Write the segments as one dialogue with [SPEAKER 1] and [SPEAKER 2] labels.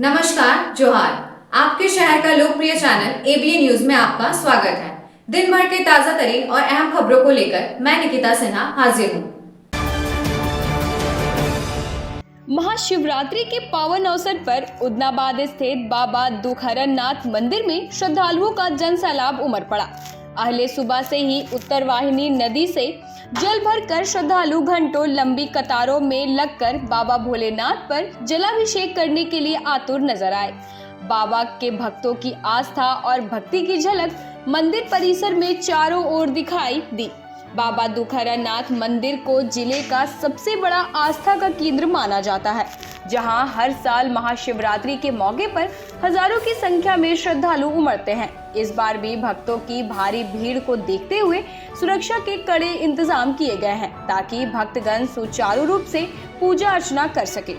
[SPEAKER 1] नमस्कार, जोहार। आपके शहर का लोकप्रिय चैनल एबीएन न्यूज में आपका स्वागत है। दिन भर के ताजा तरीन और अहम खबरों को लेकर मैं निकिता सिन्हा हाजिर हूँ।
[SPEAKER 2] महाशिवरात्रि के पावन अवसर पर उदनाबाद स्थित बाबा दुखहरण नाथ मंदिर में श्रद्धालुओं का जन सैलाब उमड़ पड़ा। अहले सुबह से ही उत्तरवाहिनी नदी से जल भरकर श्रद्धालु घंटों लंबी कतारों में लगकर बाबा भोलेनाथ पर जलाभिषेक करने के लिए आतुर नजर आए। बाबा के भक्तों की आस्था और भक्ति की झलक मंदिर परिसर में चारों ओर दिखाई दी। बाबा दुखहरण नाथ मंदिर को जिले का सबसे बड़ा आस्था का केंद्र माना जाता है, जहां हर साल महाशिवरात्रि के मौके पर हजारों की संख्या में श्रद्धालु उमड़ते हैं। इस बार भी भक्तों की भारी भीड़ को देखते हुए सुरक्षा के कड़े इंतजाम किए गए हैं, ताकि भक्तगण सुचारू रूप से पूजा अर्चना कर सके।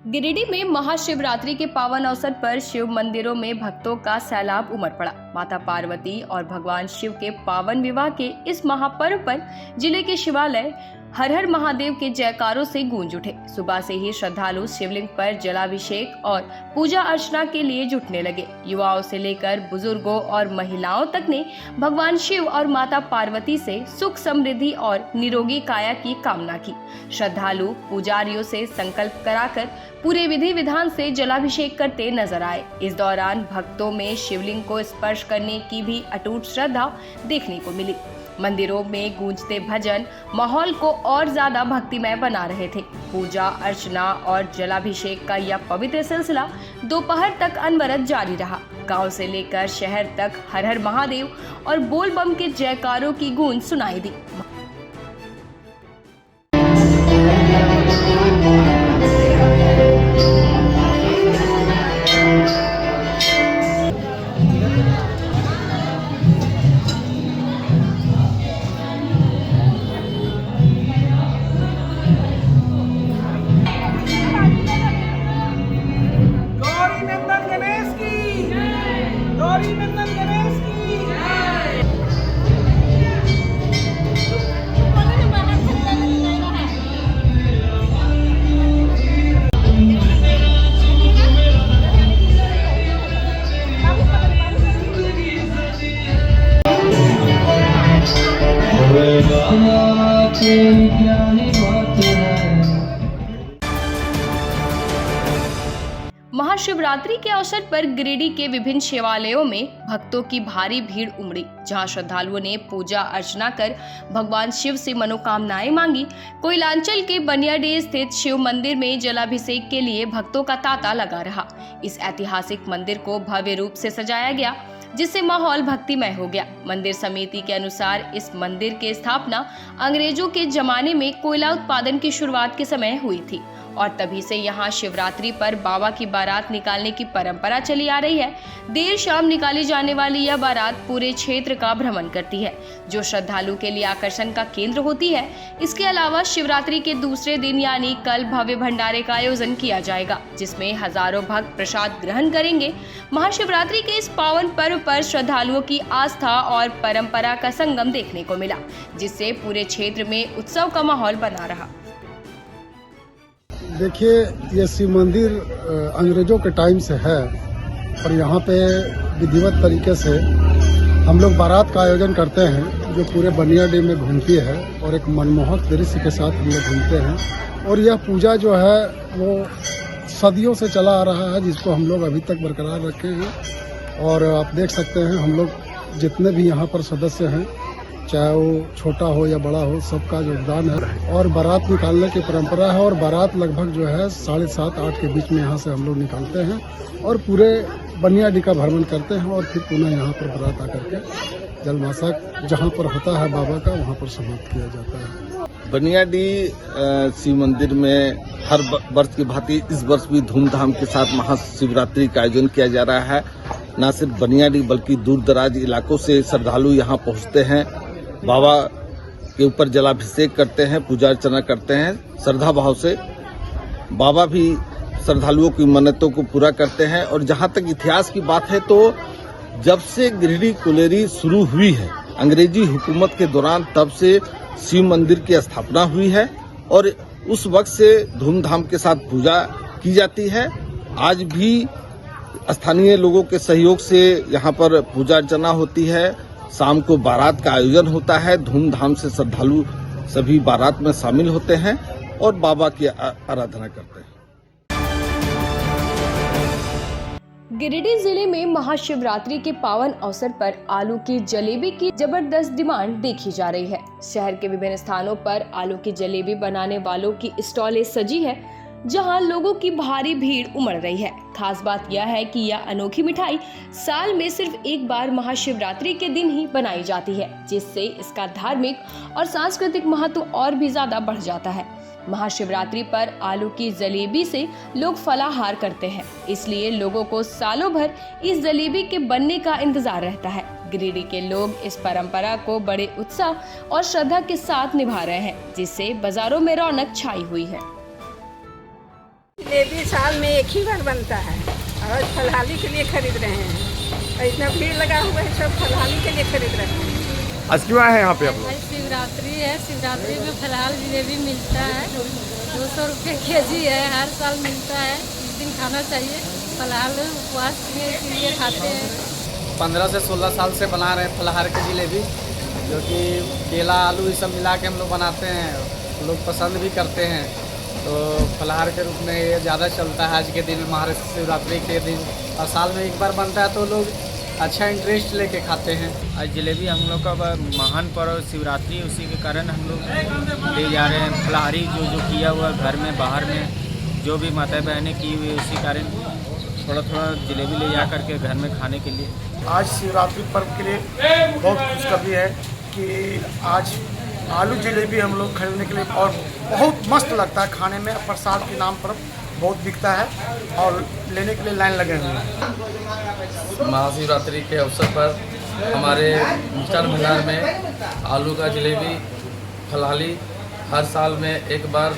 [SPEAKER 2] गिरिडीह में महाशिवरात्रि के पावन अवसर पर शिव मंदिरों में भक्तों का सैलाब उमड़ पड़ा। माता पार्वती और भगवान शिव के पावन विवाह के इस महापर्व पर जिले के शिवालय हर हर महादेव के जयकारों से गूंज उठे। सुबह से ही श्रद्धालु शिवलिंग पर जलाभिषेक और पूजा अर्चना के लिए जुटने लगे। युवाओं से लेकर बुजुर्गों और महिलाओं तक ने भगवान शिव और माता पार्वती से सुख समृद्धि और निरोगी काया की कामना की। श्रद्धालु पुजारियों से संकल्प कराकर पूरे विधि विधान से जलाभिषेक करते नजर आए। इस दौरान भक्तों में शिवलिंग को स्पर्श करने की भी अटूट श्रद्धा देखने को मिली। मंदिरों में गूंजते भजन माहौल को और ज्यादा भक्तिमय बना रहे थे। पूजा अर्चना और जलाभिषेक का यह पवित्र सिलसिला दोपहर तक अनवरत जारी रहा। गांव से लेकर शहर तक हर हर महादेव और बोल बम के जयकारों की गूंज सुनाई दी। महाशिवरात्रि के अवसर पर गिरिडीह के विभिन्न शिवालयों में भक्तों की भारी भीड़ उमड़ी, जहां श्रद्धालुओं ने पूजा अर्चना कर भगवान शिव से मनोकामनाएं मांगी। कोयलांचल के बनियाडीह स्थित शिव मंदिर में जलाभिषेक के लिए भक्तों का तांता लगा रहा। इस ऐतिहासिक मंदिर को भव्य रूप से सजाया गया, जिससे माहौल भक्तिमय हो गया। मंदिर समिति के अनुसार इस मंदिर की स्थापना अंग्रेजों के जमाने में कोयला उत्पादन की शुरुआत के समय हुई थी और तभी से यहाँ शिवरात्रि पर बाबा की बारात निकालने की परंपरा चली आ रही है। देर शाम निकाली जाने वाली यह बारात पूरे क्षेत्र का भ्रमण करती है, जो श्रद्धालु के लिए आकर्षण का केंद्र होती है। इसके अलावा शिवरात्रि के दूसरे दिन यानी कल भव्य भंडारे का आयोजन किया जाएगा, जिसमें हजारों भक्त प्रसाद ग्रहण करेंगे। महाशिवरात्रि के इस पावन पर्व पर श्रद्धालुओं की आस्था और परंपरा का संगम देखने को मिला, जिससे पूरे क्षेत्र में उत्सव का माहौल बना रहा।
[SPEAKER 3] देखिए, ये शिव मंदिर अंग्रेजों के टाइम से है और यहाँ पे विधिवत तरीके से हम लोग बारात का आयोजन करते हैं, जो पूरे बनियाडीह में घूमती है और एक मनमोहक दृश्य के साथ हम लोग घूमते हैं। और यह पूजा जो है वो सदियों से चला आ रहा है, जिसको हम लोग अभी तक बरकरार रखे हैं। और आप देख सकते हैं, हम लोग जितने भी यहाँ पर सदस्य हैं, चाहे वो छोटा हो या बड़ा हो, सबका योगदान है। और बारात निकालने की परंपरा है और बारात लगभग जो है 7:30-8 के बीच में यहाँ से हम लोग निकालते हैं और पूरे बनियाडीह का भ्रमण करते हैं और फिर पुनः यहाँ पर बारात आकर के जलमासा जहाँ पर होता है बाबा का, वहाँ पर समाप्त किया जाता है।
[SPEAKER 4] बनियाडीह शिव मंदिर में हर वर्ष की भांति इस वर्ष भी धूमधाम के साथ महाशिवरात्रि का आयोजन किया जा रहा है। न सिर्फ बनियाडीह बल्कि दूर दराज इलाकों से श्रद्धालु यहाँ पहुँचते हैं, बाबा के ऊपर जलाभिषेक करते हैं, पूजा अर्चना करते हैं श्रद्धा भाव से। बाबा भी श्रद्धालुओं की मन्नतों को पूरा करते हैं। और जहाँ तक इतिहास की बात है तो जब से गिरिडीह कुलेरी शुरू हुई है, अंग्रेजी हुकूमत के दौरान, तब से शिव मंदिर की स्थापना हुई है और उस वक्त से धूमधाम के साथ पूजा की जाती है। आज भी स्थानीय लोगों के सहयोग से यहाँ पर पूजा अर्चना होती है। शाम को बारात का आयोजन होता है। धूमधाम से श्रद्धालु सभी बारात में शामिल होते हैं और बाबा की आराधना करते हैं।
[SPEAKER 2] गिरिडीह जिले में महाशिवरात्रि के पावन अवसर पर आलू की जलेबी की जबरदस्त डिमांड देखी जा रही है। शहर के विभिन्न स्थानों पर आलू की जलेबी बनाने वालों की स्टॉलें सजी है, जहां लोगों की भारी भीड़ उमड़ रही है। खास बात यह है कि यह अनोखी मिठाई साल में सिर्फ एक बार महाशिवरात्रि के दिन ही बनाई जाती है, जिससे इसका धार्मिक और सांस्कृतिक महत्व और भी ज्यादा बढ़ जाता है। महाशिवरात्रि पर आलू की जलेबी से लोग फलाहार करते हैं, इसलिए लोगों को सालों भर इस जलेबी के बनने का इंतजार रहता है। गिरिडीह के लोग इस परंपरा को बड़े उत्साह और श्रद्धा के साथ निभा रहे हैं, जिससे बाजारों में रौनक छाई हुई है।
[SPEAKER 5] जलेबी साल में एक ही बार बनता है और फलहाली के लिए खरीद रहे हैं। और इतना भीड़ लगा हुआ है, सब फलहाली के लिए खरीद रहे हैं।
[SPEAKER 6] आज क्यों आए हैं यहाँ पे आप लोग?
[SPEAKER 7] शिवरात्रि है, शिवरात्रि में फलहाल जलेबी मिलता है। 200 रुपये केजी है, हर साल मिलता है। इस दिन खाना चाहिए। फलहाल उपवास में इसलिए खाते हैं।
[SPEAKER 8] 15 से 16 साल से बना रहे हैं फलहार की जलेबी, जो कि केला आलू ये सब मिला के हम लोग बनाते हैं। लोग पसंद भी करते हैं, तो फलहार के रूप में ये ज़्यादा चलता है आज के दिन, महाशिवरात्रि के दिन। और साल में एक बार बनता है तो लोग अच्छा इंटरेस्ट लेके खाते हैं।
[SPEAKER 9] आज जलेबी हम लोग का महान पर्व शिवरात्रि, उसी के कारण हम लोग ले जा रहे हैं फलाहारी जो किया हुआ घर में बाहर में जो भी माता बहनें की हुई, उसी कारण थोड़ा थोड़ा जलेबी ले जा करके घर में खाने के लिए।
[SPEAKER 6] आज शिवरात्रि पर्व के लिए बहुत खुशखबरी है कि आज आलू जलेबी हम लोग खरीदने के लिए, और बहुत मस्त लगता है खाने में। प्रसाद के नाम पर बहुत बिकता है और लेने के लिए लाइन लगे हुए हैं।
[SPEAKER 8] महाशिवरात्रि के अवसर पर हमारे मिष्ठान भंडार में आलू का जलेबी फलहाली हर साल में एक बार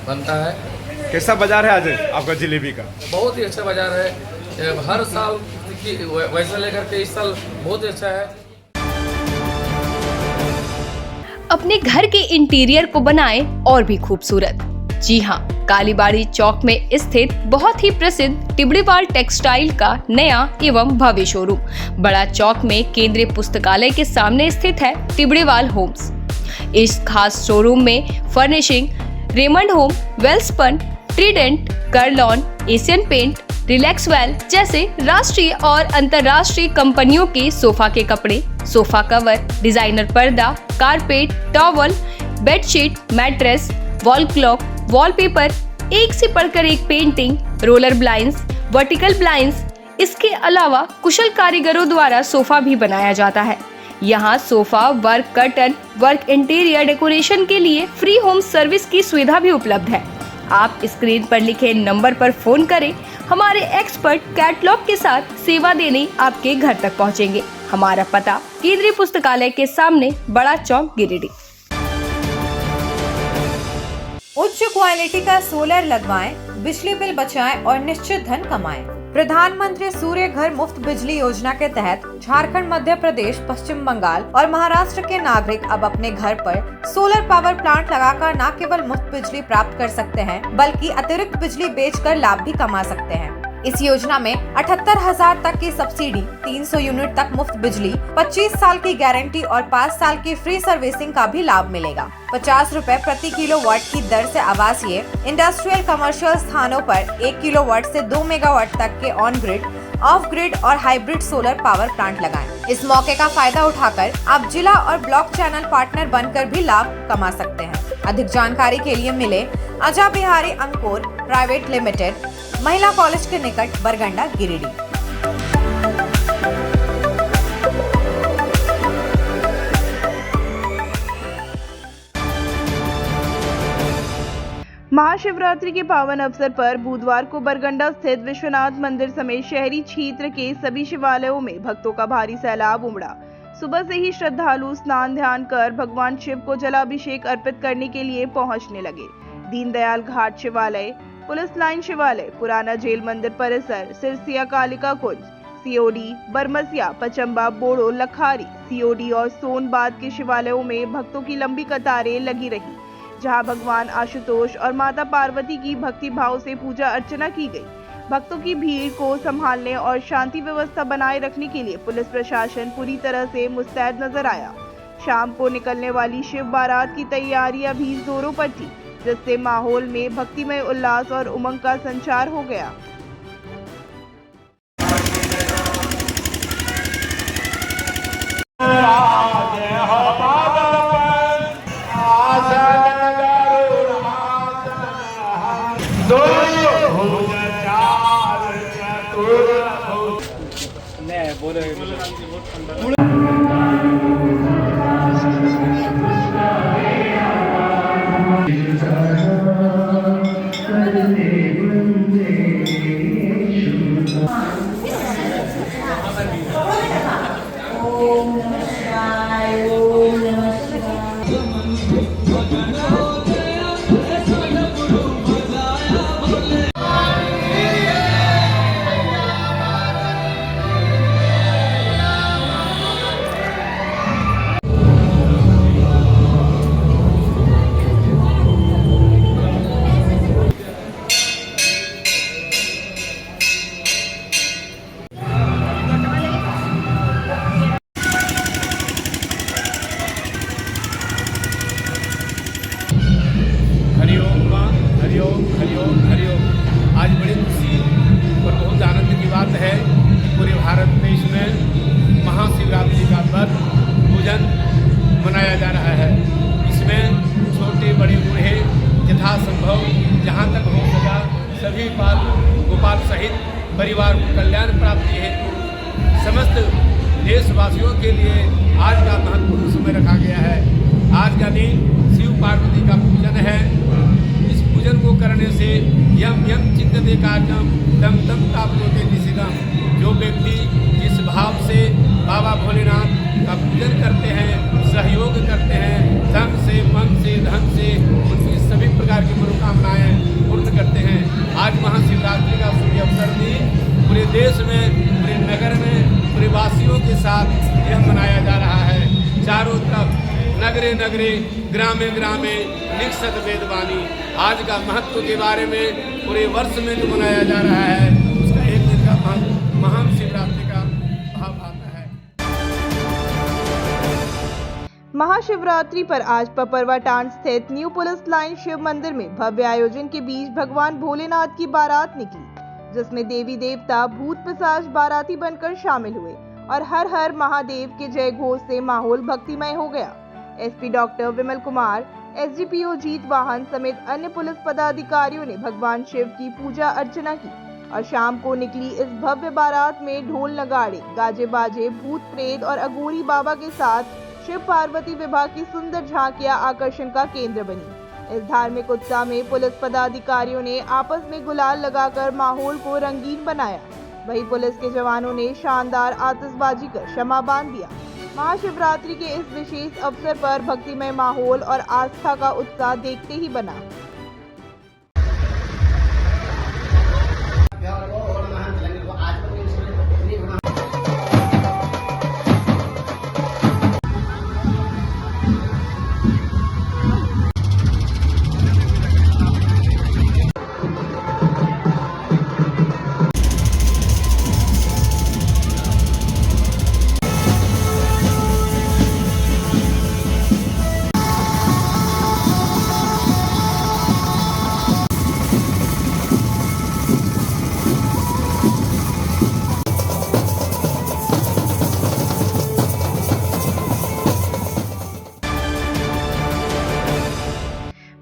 [SPEAKER 8] बनता है।
[SPEAKER 6] कैसा बाजार है आज आपका जलेबी का?
[SPEAKER 8] बहुत ही अच्छा बाजार है, हर साल की वैसा लेकर के इस साल बहुत ही अच्छा है।
[SPEAKER 2] अपने घर के इंटीरियर को बनाएं और भी खूबसूरत। जी हाँ, कालीबाड़ी चौक में स्थित बहुत ही प्रसिद्ध टिबड़ीवाल टेक्सटाइल का नया एवं भव्य शोरूम बड़ा चौक में केंद्रीय पुस्तकालय के सामने स्थित है टिबड़ीवाल होम्स। इस खास शोरूम में furnishing Raymond home, Welspun, Trident, Kurlon, Asian paint, Relaxwell जैसे राष्ट्रीय और अंतर्राष्ट्रीय कंपनियों के सोफा के कपड़े, सोफा कवर, डिजाइनर पर्दा, carpet, towel, bedsheet, mattress, wall clock, wallpaper, एक से बढ़कर एक painting, roller blinds, vertical blinds. इसके अलावा कुशल कारीगरों द्वारा सोफा भी बनाया जाता है। यहाँ sofa work, curtain work, interior decoration के लिए फ्री होम सर्विस की सुविधा भी उपलब्ध है। आप स्क्रीन पर लिखे नंबर पर फोन करें, हमारे एक्सपर्ट कैटलॉग के साथ सेवा देने आपके घर तक पहुँचेंगे। हमारा पता केंद्रीय पुस्तकालय के सामने, बड़ा चौक, गिरिडीह।
[SPEAKER 1] उच्च क्वालिटी का सोलर लगवाएं, बिजली बिल बचाएं और निश्चित धन कमाएं। प्रधानमंत्री सूर्य घर मुफ्त बिजली योजना के तहत झारखंड, मध्य प्रदेश, पश्चिम बंगाल और महाराष्ट्र के नागरिक अब अपने घर पर सोलर पावर प्लांट लगाकर न केवल मुफ्त बिजली प्राप्त कर सकते हैं, बल्कि अतिरिक्त बिजली बेचकर लाभ भी कमा सकते हैं। इस योजना में 78,000 तक की सब्सिडी, 300 यूनिट तक मुफ्त बिजली, 25 साल की गारंटी और 5 साल की फ्री सर्विसिंग का भी लाभ मिलेगा। 50 रुपए प्रति किलोवाट की दर से आवासीय, इंडस्ट्रियल, कमर्शियल स्थानों पर 1 किलोवाट से 2 मेगावाट तक के ऑन ग्रिड, ऑफ ग्रिड और हाइब्रिड सोलर पावर प्लांट लगाएं। इस मौके का फायदा उठाकर आप जिला और ब्लॉक चैनल पार्टनर बनकर भी लाभ कमा सकते हैं। अधिक जानकारी के लिए मिले अजा बिहारी अंकुर प्राइवेट लिमिटेड, महिला कॉलेज के निकट, बरगंडा, गिरिडीह।
[SPEAKER 10] महाशिवरात्रि के पावन अवसर पर बुधवार को बरगंडा स्थित विश्वनाथ मंदिर समेत शहरी क्षेत्र के सभी शिवालयों में भक्तों का भारी सैलाब उमड़ा। सुबह से ही श्रद्धालु स्नान ध्यान कर भगवान शिव को जलाभिषेक अर्पित करने के लिए पहुंचने लगे। दीनदयाल घाट शिवालय, पुलिस लाइन शिवालय, पुराना जेल मंदिर परिसर, सिरसिया कालिका कुंज, सीओडी, बरमसिया, पचम्बा, बोड़ो, लखारी, सीओडी और सोनबाद के शिवालयों में भक्तों की लंबी कतारें लगी रही, जहां भगवान आशुतोष और माता पार्वती की भक्ति भाव से पूजा अर्चना की गई। भक्तों की भीड़ को संभालने और शांति व्यवस्था बनाए रखने के लिए पुलिस प्रशासन पूरी तरह से मुस्तैद नजर आया। शाम को निकलने वाली शिव बारात की तैयारियां भी जोरों पर थी, जिससे माहौल में भक्तिमय उल्लास और उमंग का संचार हो गया।
[SPEAKER 11] आज बड़ी खुशी और बहुत आनंद की बात है कि पूरे भारत देश में महाशिवरात्रि का पर्व पूजन मनाया जा रहा है। इसमें छोटे बड़े बूढ़े यथासंभव जहाँ तक हो सका सभी गोपाल सहित परिवार को कल्याण प्राप्ति हेतु समस्त देशवासियों के लिए आज का महत्वपूर्ण समय रखा गया है। आज का दिन शिव पार्वती का पूजन है। इस पूजन को करने से यम यम चिंतते कार्यम दम दम ताप्नोते निशिदम। जो व्यक्ति जिस भाव से बाबा भोलेनाथ का पूजन करते हैं, सहयोग करते हैं, धन से, मन से, धन से, उनकी सभी प्रकार की मनोकामनाएं पूर्ण करते हैं। आज महाशिवरात्रि का शुभ अवसर भी पूरे देश में, पूरे नगर में, पूरे वासियों के साथ यह मनाया जा रहा है। चारों तरफ नगरे नगरे, ग्रामे ग्रामे निक्षत वेदवाणी। आज का महत्व के बारे में पूरे वर्ष में जो मनाया जा रहा है, उसका एक दिन का महान शिवरात्रि का भाव आता है।
[SPEAKER 10] महाशिवरात्रि पर आज पपरवाटांड स्थित न्यू पुलिस लाइन शिव मंदिर में भव्य आयोजन के बीच भगवान भोलेनाथ की बारात निकली, जिसमें देवी देवता, भूत पिशाच बाराती बनकर शामिल हुए और हर हर महादेव के जय घोष से माहौल भक्तिमय हो गया। SP doctor Vimal Kumar, SDPO जीत वाहन समेत अन्य पुलिस पदाधिकारियों ने भगवान शिव की पूजा अर्चना की और शाम को निकली इस भव्य बारात में ढोल नगाड़े, गाजे बाजे, भूत प्रेत और अघोरी बाबा के साथ शिव पार्वती विवाह की सुंदर झांकियां आकर्षण का केंद्र बनी। इस धार्मिक उत्सव में पुलिस पदाधिकारियों ने आपस में गुलाल लगाकर माहौल को रंगीन बनाया। वहीं पुलिस के जवानों ने शानदार आतिशबाजी कर क्षमा बांध दिया। महाशिवरात्रि के इस विशेष अवसर पर भक्तिमय माहौल और आस्था का उत्साह देखते ही बना।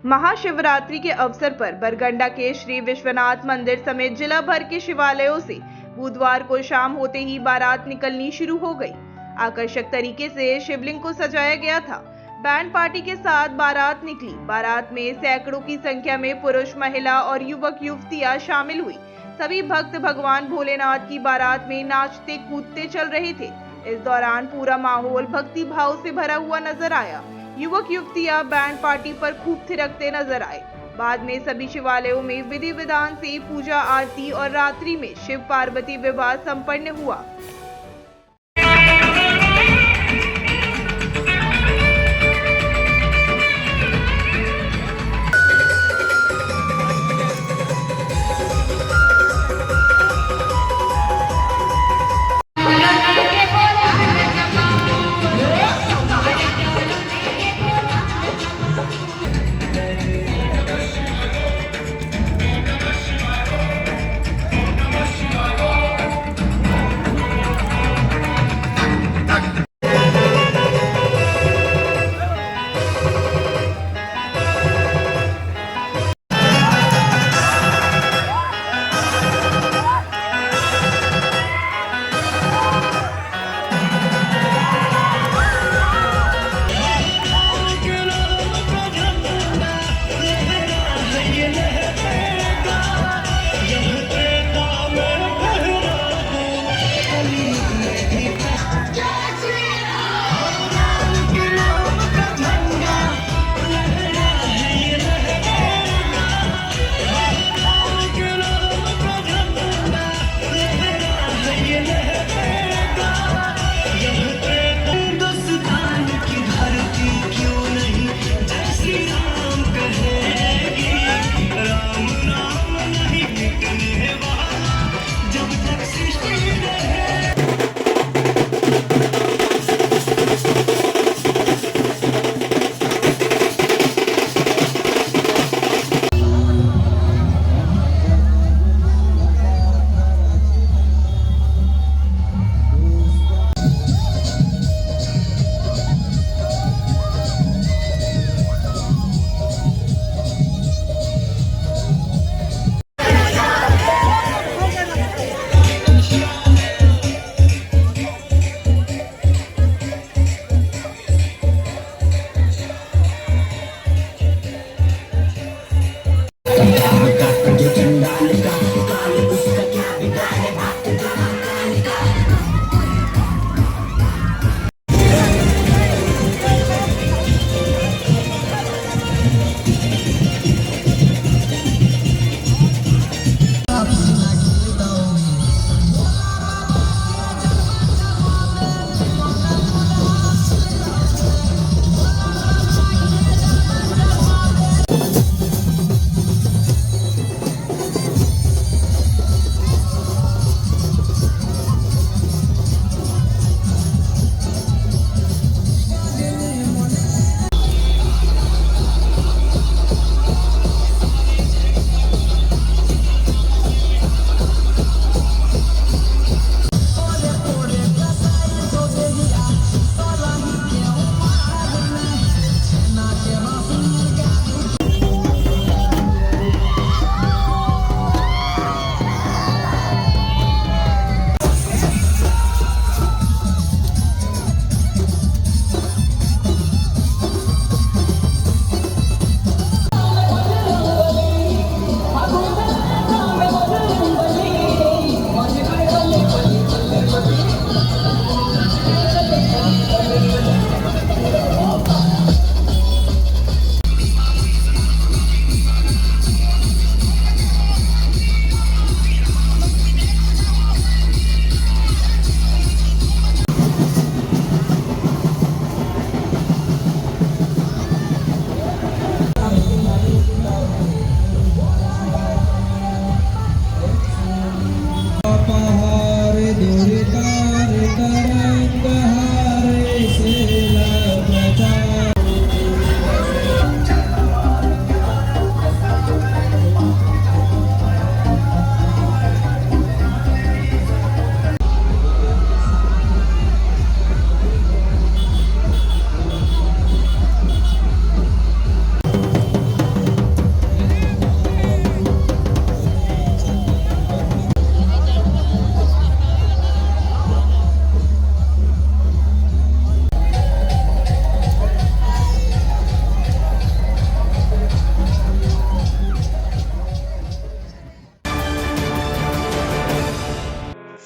[SPEAKER 10] महाशिवरात्रि के अवसर पर बरगंडा के श्री विश्वनाथ मंदिर समेत जिला भर के शिवालयों से बुधवार को शाम होते ही बारात निकलनी शुरू हो गई। आकर्षक तरीके से शिवलिंग को सजाया गया था। बैंड पार्टी के साथ बारात निकली। बारात में सैकड़ों की संख्या में पुरुष, महिला और युवक युवतियां शामिल हुई। सभी भक्त भगवान भोलेनाथ की बारात में नाचते कूदते चल रहे थे। इस दौरान पूरा माहौल भक्ति भाव से भरा हुआ नजर आया। युवक युवतियां बैंड पार्टी पर खूब थिरकते नजर आए। बाद में सभी शिवालयों में विधि विधान से पूजा आरती और रात्रि में शिव पार्वती विवाह संपन्न हुआ।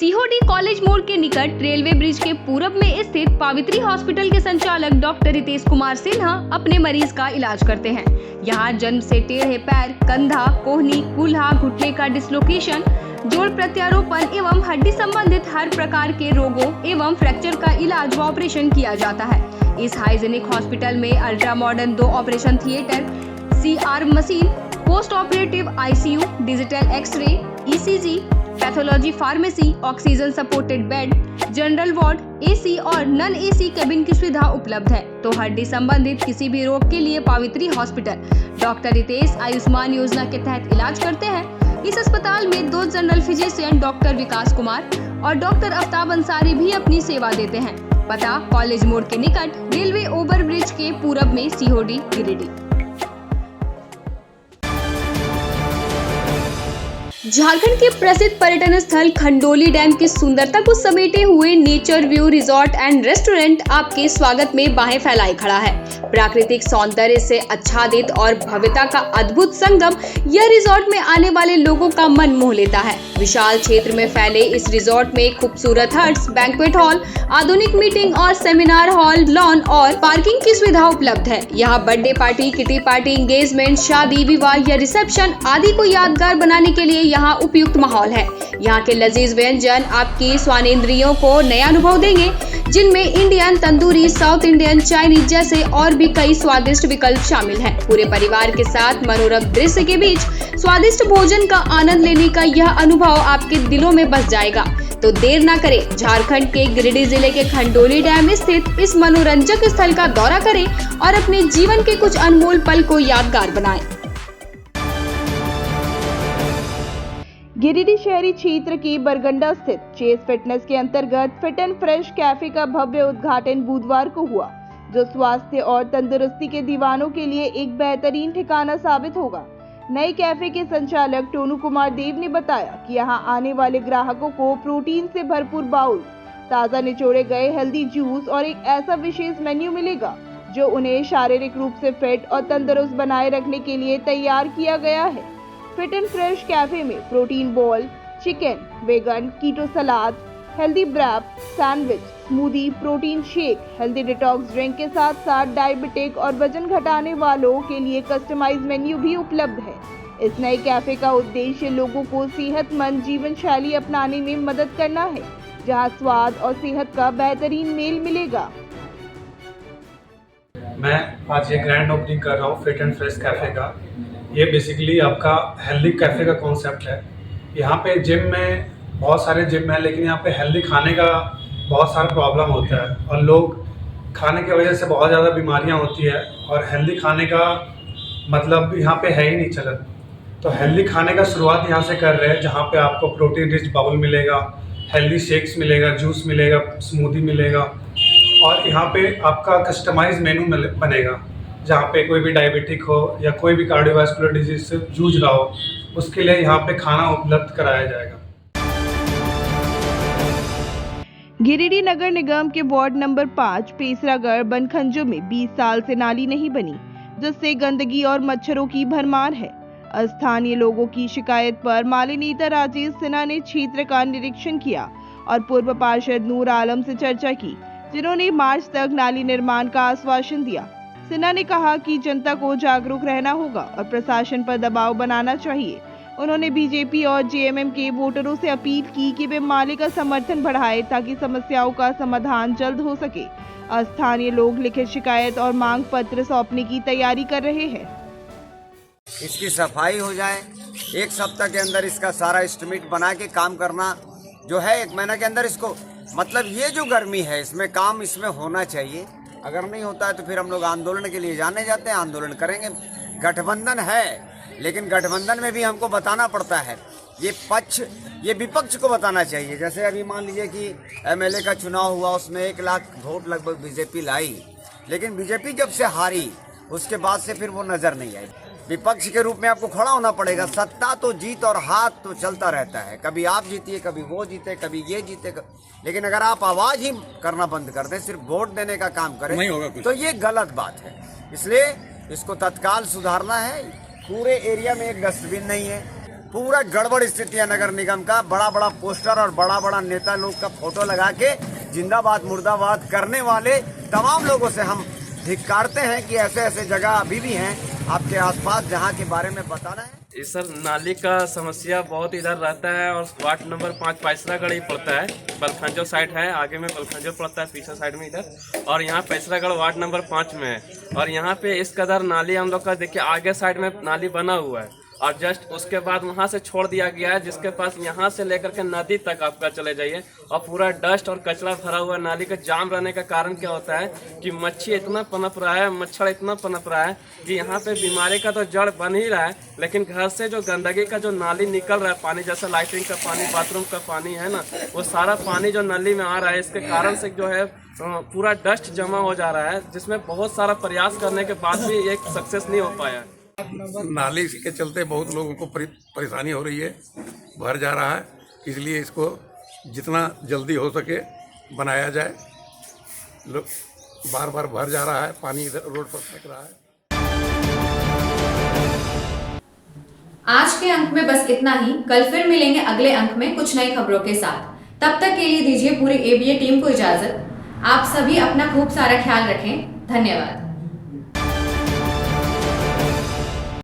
[SPEAKER 2] सीहोडी कॉलेज मोड़ के निकट रेलवे ब्रिज के पूरब में स्थित पावित्री हॉस्पिटल के संचालक डॉक्टर रितेश कुमार सिन्हा अपने मरीज का इलाज करते हैं। यहाँ जन्म से टेढ़े पैर, कंधा, कोहनी, कूल्हा, घुटने का डिसलोकेशन, जोड़ प्रत्यारोपण एवं हड्डी संबंधित हर प्रकार के रोगों एवं फ्रैक्चर का इलाज व ऑपरेशन किया जाता है। इस हाइजेनिक हॉस्पिटल में ultra modern 2 operation theatre, CR machine, post operative ICU, digital x ray, ECG, pathology pharmacy, oxygen supported bed, general ward, AC और नॉन AC केबिन की सुविधा उपलब्ध है। तो हड्डी संबंधित किसी भी रोग के लिए पावित्री हॉस्पिटल डॉक्टर रितेश आयुष्मान योजना के तहत इलाज करते हैं। इस अस्पताल में 2 जनरल फिजिशियन डॉक्टर विकास कुमार और डॉक्टर आफ्ताब अंसारी भी अपनी सेवा देते हैं। पता कॉलेज मोड़ के निकट रेलवे ओवर ब्रिज के पूरब में, सीहोडी, गिरिडीह। झारखंड के प्रसिद्ध पर्यटन स्थल खंडोली डैम की सुंदरता को समेटे हुए nature view resort and restaurant आपके स्वागत में बाहें फैलाए खड़ा है। प्राकृतिक सौंदर्य से आच्छादित और भव्यता का अद्भुत संगम यह रिजॉर्ट में आने वाले लोगों का मन मोह लेता है। विशाल क्षेत्र में फैले इस रिजॉर्ट में खूबसूरत हट्स, बैंक्वेट हॉल, आधुनिक मीटिंग और सेमिनार हॉल, लॉन और पार्किंग की सुविधा उपलब्ध है। यहाँ birthday party, kitty party, engagement, शादी, विवाह या रिसेप्शन आदि को यादगार बनाने के लिए यहाँ उपयुक्त माहौल है। यहाँ के लजीज व्यंजन आपकी स्वानेंद्रियों को नया अनुभव देंगे, जिनमें Indian, tandoori, south Indian, Chinese जैसे और भी कई स्वादिष्ट विकल्प शामिल हैं। पूरे परिवार के साथ मनोरम दृश्य के बीच स्वादिष्ट भोजन का आनंद लेने का यह अनुभव आपके दिलों में बस जाएगा। तो देर ना करें, झारखंड के गिरिडीह जिले के खंडोली डैम स्थित इस मनोरंजक स्थल का दौरा करें और अपने जीवन के कुछ अनमोल पल को यादगार बनाएं।
[SPEAKER 10] गिरिडीह शहरी क्षेत्र की बरगंडा स्थित चेस फिटनेस के अंतर्गत फिट एंड फ्रेश कैफे का भव्य उद्घाटन बुधवार को हुआ, जो स्वास्थ्य और तंदुरुस्ती के दीवानों के लिए एक बेहतरीन ठिकाना साबित होगा। नए कैफे के संचालक टोनू कुमार देव ने बताया कि यहां आने वाले ग्राहकों को प्रोटीन से भरपूर बाउल, ताज़ा निचोड़े गए हेल्दी जूस और एक ऐसा विशेष मेन्यू मिलेगा जो उन्हें शारीरिक रूप से फिट और तंदुरुस्त बनाए रखने के लिए तैयार किया गया है। फिट एंड फ्रेश कैफे में protein ball, chicken, vegan, keto salad, healthy wrap, sandwich, smoothie, protein shake, healthy detox drink के साथ साथ डायबिटिक और वजन घटाने वालों के लिए कस्टमाइज मेन्यू भी उपलब्ध है। इस नए कैफे का उद्देश्य लोगों को सेहतमंद जीवन शैली अपनाने में मदद करना है, जहां स्वाद और सेहत का बेहतरीन मेल मिलेगा।
[SPEAKER 12] मैं आज ये ग्रैंड ओपनिंग कर रहा हूँ फिट एंड फ्रेश कैफे का। ये बेसिकली आपका हेल्दी कैफे का कॉन्सेप्ट है। यहाँ पे जिम में बहुत सारे जिम है, लेकिन यहाँ पे हेल्दी खाने का बहुत सारा प्रॉब्लम होता है और लोग खाने की वजह से बहुत ज़्यादा बीमारियाँ होती है और हेल्दी खाने का मतलब यहाँ पे है ही नहीं चलन। तो हेल्दी खाने का शुरुआत यहाँ से कर रहे हैं, जहाँ पे आपको प्रोटीन रिच बाउल मिलेगा, हेल्दी शेक्स मिलेगा, जूस मिलेगा, स्मूदी मिलेगा और यहाँ पे आपका कस्टमाइज मेनू बनेगा, जहाँ पे कोई भी डायबिटिक हो या कोई भी कार्डियोवैस्कुलर डिजीज से जूझ रहा हो, उसके लिए यहाँ पे खाना उपलब्ध कराया जाएगा।
[SPEAKER 10] गिरिडीह नगर निगम के वार्ड नंबर 5 पेसरागढ़ बनखंजो में 20 साल से नाली नहीं बनी, जिससे गंदगी और मच्छरों की भरमार है। स्थानीय लोगों की शिकायत पर माली नेता राजेश सिन्हा ने क्षेत्र का निरीक्षण किया और पूर्व पार्षद नूर आलम से चर्चा की, जिन्होंने मार्च तक नाली निर्माण का आश्वासन दिया। सिन्हा ने कहा कि जनता को जागरूक रहना होगा और प्रशासन पर दबाव बनाना चाहिए। उन्होंने बीजेपी और जेएमएम के वोटरों से अपील की कि वे माले का समर्थन बढ़ाएं ताकि समस्याओं का समाधान जल्द हो सके। स्थानीय लोग लिखित शिकायत और मांग पत्र सौंपने की तैयारी कर रहे हैं।
[SPEAKER 13] इसकी सफाई हो जाए, 1 सप्ताह के अंदर इसका सारा एस्टिमेट बना के काम करना जो है 1 महीना के अंदर इसको, मतलब ये जो गर्मी है इसमें काम इसमें होना चाहिए। अगर नहीं होता है तो फिर हम लोग आंदोलन के लिए जाने जाते हैं, आंदोलन करेंगे। गठबंधन है, लेकिन गठबंधन में भी हमको बताना पड़ता है, ये विपक्ष को बताना चाहिए। जैसे अभी मान लीजिए कि एमएलए का चुनाव हुआ, उसमें 1 लाख वोट लगभग बीजेपी लाई, लेकिन बीजेपी जब से हारी उसके बाद से फिर वो नजर नहीं आई। विपक्ष के रूप में आपको खड़ा होना पड़ेगा। सत्ता तो जीत और हाथ तो चलता रहता है, कभी आप जीतिए, कभी वो जीते, कभी ये जीते, लेकिन अगर आप आवाज ही करना बंद कर दें, सिर्फ वोट देने का काम करें, तो ये गलत बात है। इसलिए इसको तत्काल सुधारना है। पूरे एरिया में एक डस्टबिन नहीं है, पूरा गड़बड़ स्थिति है नगर निगम का। बड़ा बड़ा पोस्टर और बड़ा बड़ा नेता लोग का फोटो लगा के जिंदाबाद मुर्दाबाद करने वाले तमाम लोगों से हम धिक्कारते हैं कि ऐसे ऐसे जगह अभी भी हैं आपके आसपास जहां के बारे में बताना है।
[SPEAKER 14] इस सर नाली का समस्या बहुत इधर रहता है और वार्ड नंबर 5 पैसरागढ़ ही पड़ता है। बलखंजो साइड है, आगे में बलखंजो पड़ता है, पीछे साइड में इधर, और यहाँ पैसरागढ़ वार्ड नंबर 5 में है। और यहाँ पे इस कदर नाली हम लोग का देखिए आगे साइड में नाली बना हुआ है और जस्ट उसके बाद वहाँ से छोड़ दिया गया है, जिसके पास यहाँ से लेकर के नदी तक आपका चले जाइए और पूरा डस्ट और कचरा भरा हुआ नाली का जाम रहने का कारण क्या होता है कि मच्छी इतना पनप रहा है, मच्छर इतना पनप रहा है कि यहाँ पे बीमारी का तो जड़ बन ही रहा है, लेकिन घर से जो गंदगी का जो नाली निकल रहा है पानी, जैसे लाइटिंग का पानी, बाथरूम का पानी है ना, वो सारा पानी जो नली में आ रहा है इसके कारण से जो है पूरा डस्ट जमा हो जा रहा है, जिसमें बहुत सारा प्रयास करने के बाद भी एक सक्सेस नहीं हो पाया।
[SPEAKER 11] नाली के चलते बहुत लोगों को परेशानी हो रही है, भर जा रहा है, इसलिए इसको जितना जल्दी हो सके बनाया जाए। लोग बार बार भर जा रहा है, पानी इधर रोड पर फेंक रहा है।
[SPEAKER 1] आज के अंक में बस इतना ही। कल फिर मिलेंगे अगले अंक में कुछ नई खबरों के साथ। तब तक के लिए दीजिए पूरी ABA टीम को इजाजत। आप सभी अपना खूब सारा ख्याल रखें। धन्यवाद।